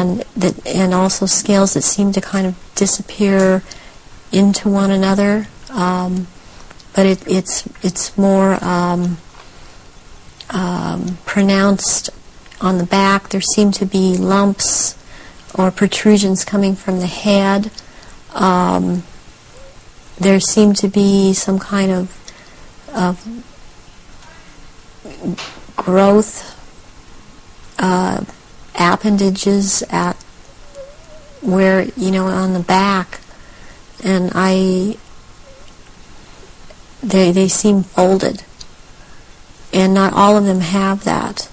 and also scales that seem to kind of disappear into one another. But it's more pronounced on the back. There seem to be lumps or protrusions coming from the head. There seem to be some kind of growth appendages at where, on the back, and they seem folded, and not all of them have that.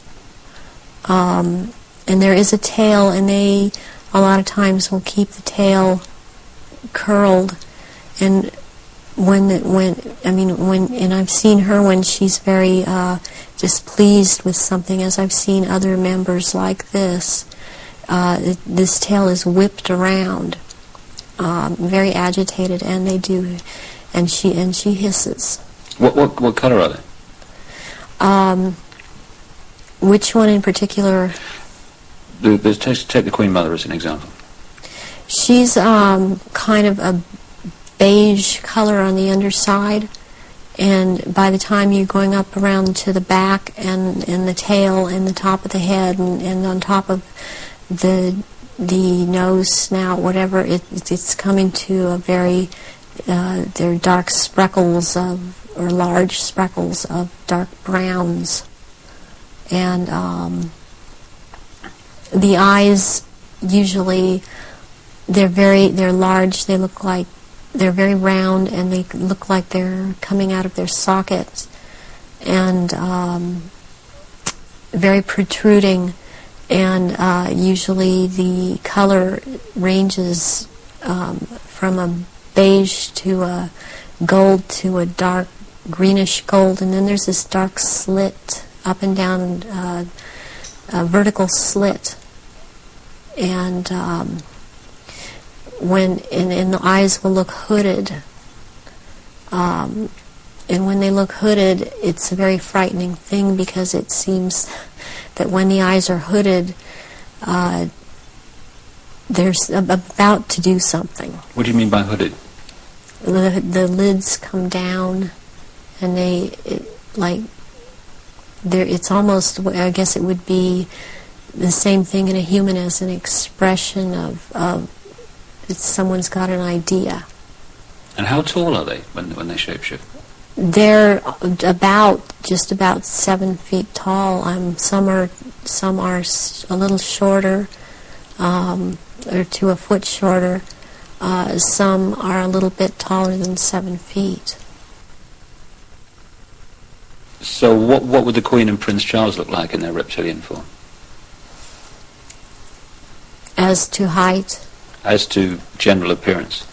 And there is a tail, and they a lot of times will keep the tail curled, and and I've seen her when she's very displeased with something, as I've seen other members like this. This tail is whipped around, very agitated, and they do, and she hisses. What color are they? Which one in particular? Take the Queen Mother as an example. She's kind of a beige color on the underside, and by the time you're going up around to the back and the tail and the top of the head and on top of the nose, snout, whatever, it's coming to a very they're dark speckles or large speckles of dark browns, and the eyes usually they're large. They look like they're very round, and they look like they're coming out of their sockets, and very protruding, and usually the color ranges from a beige to a gold to a dark greenish gold, and then there's this dark slit up and down, a vertical slit, and and the eyes will look hooded, and when they look hooded, it's a very frightening thing, because it seems that when the eyes are hooded, they're about to do something. What do you mean by hooded? The lids come down, and it's almost, I guess it would be the same thing in a human as an expression of someone's got an idea. And how tall are they when they shapeshift? They're just about 7 feet tall. Some are a little shorter, or to a foot shorter. Some are a little bit taller than 7 feet. So what would the Queen and Prince Charles look like in their reptilian form? As to height? As to general appearance?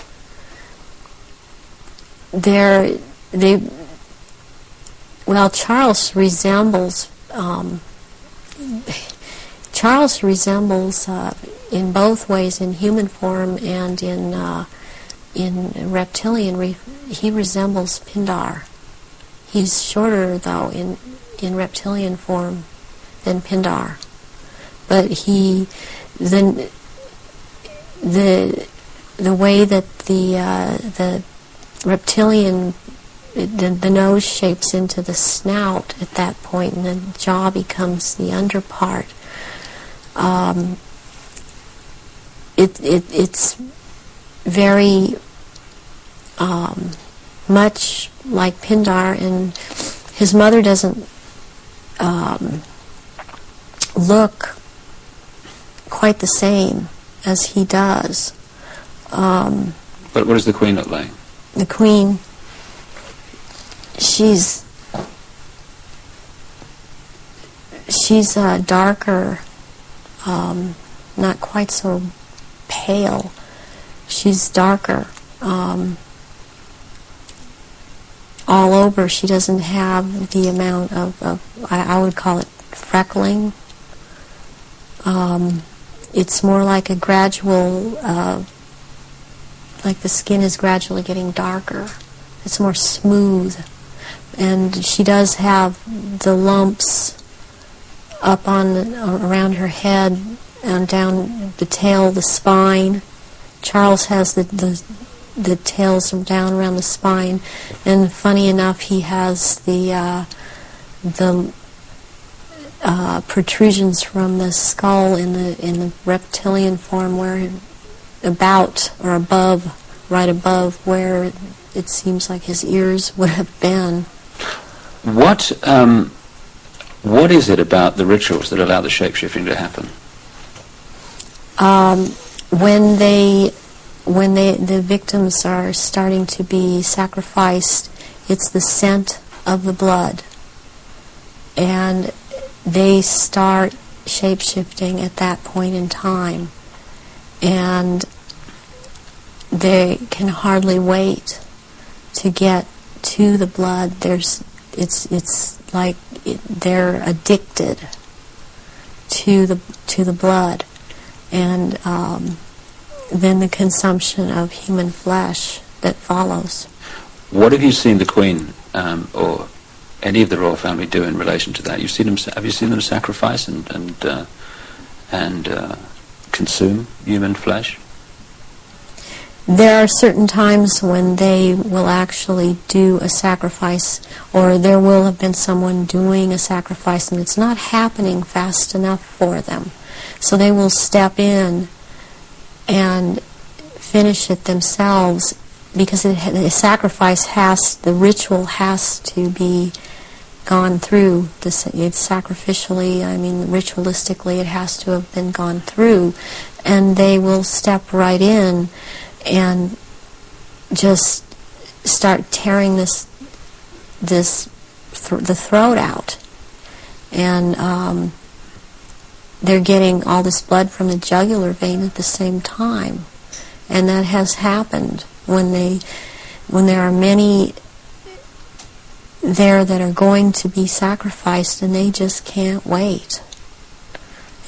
Charles resembles in both ways, in human form and in reptilian. He resembles Pindar. He's shorter, though, in reptilian form than Pindar, but the way that the reptilian, the nose shapes into the snout at that point, and the jaw becomes the underpart. It's very much like Pindar, and his mother doesn't look quite the same as he does. But what does the Queen look like? The Queen, she's darker, not quite so pale. She's darker. All over, she doesn't have the amount of I would call it freckling. It's more like a gradual, like the skin is gradually getting darker. It's more smooth. And she does have the lumps up around her head and down the tail, the spine. Charles has the tails down around the spine, and funny enough, he has the protrusions from the skull in the reptilian form, where about or above, right above where it seems like his ears would have been. What is it about the rituals that allow the shape-shifting to happen? When the victims are starting to be sacrificed, it's the scent of the blood, and they start shape-shifting at that point in time, and they can hardly wait to get to the blood. It's like they're addicted to the blood, and then the consumption of human flesh that follows. What have you seen the Queen or any of the royal family do in relation to that? Have you seen them sacrifice and consume human flesh? There are certain times when they will actually do a sacrifice, or there will have been someone doing a sacrifice, and it's not happening fast enough for them. So they will step in and finish it themselves, because the sacrifice the ritual has to be gone through. It's sacrificially, ritualistically, it has to have been gone through, and they will step right in and just start tearing the throat out, and they're getting all this blood from the jugular vein at the same time, and that has happened when there are many there that are going to be sacrificed, and they just can't wait,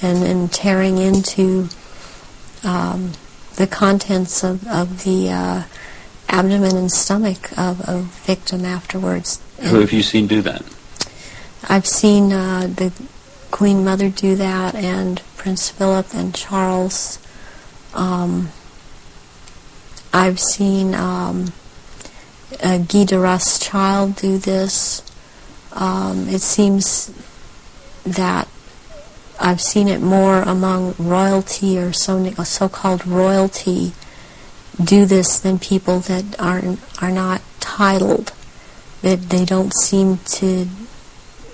and tearing into the contents of the abdomen and stomach of a victim afterwards. Who have you seen do that? I've seen the Queen Mother do that, and Prince Philip and Charles. I've seen Guy de Rothschild do this. It seems that I've seen it more among royalty, or so-called royalty, do this than people that are not titled. That they don't seem to.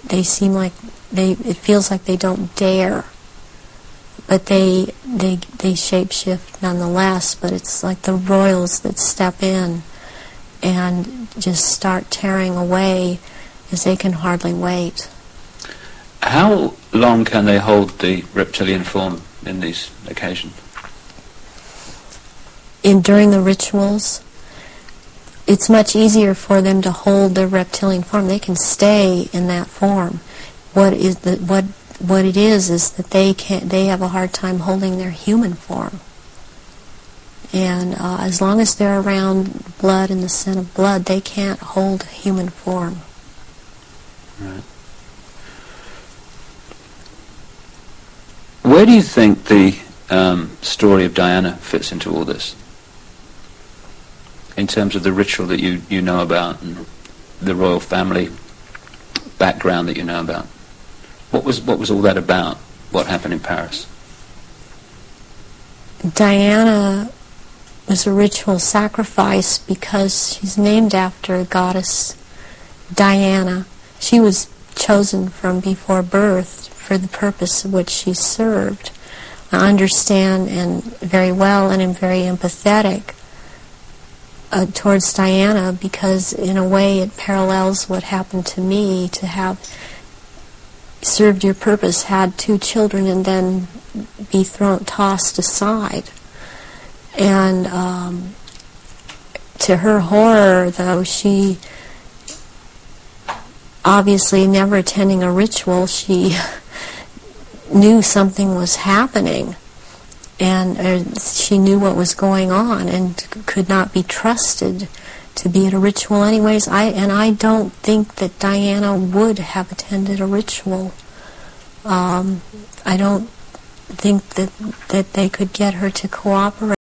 They seem like it feels like they don't dare, but they shape-shift nonetheless. But it's like the royals that step in and just start tearing away, as they can hardly wait. How long can they hold the reptilian form in these occasions? During the rituals, it's much easier for them to hold their reptilian form. They can stay in that form. What it is that they have a hard time holding their human form. And as long as they're around blood and the scent of blood, they can't hold human form. Right. Where do you think the story of Diana fits into all this, in terms of the ritual that you know about and the royal family background that you know about? What was all that about? What happened in Paris? Diana was a ritual sacrifice because she's named after a goddess, Diana. She was chosen from before birth for the purpose of which she served. I understand and very well, and am very empathetic towards Diana, because in a way it parallels what happened to me, to have served your purpose, had 2 children, and then be tossed aside. And to her horror, though, she obviously never attending a ritual, she knew something was happening, and she knew what was going on, and could not be trusted to be at a ritual anyways. I don't think that Diana would have attended a ritual. I don't think that they could get her to cooperate.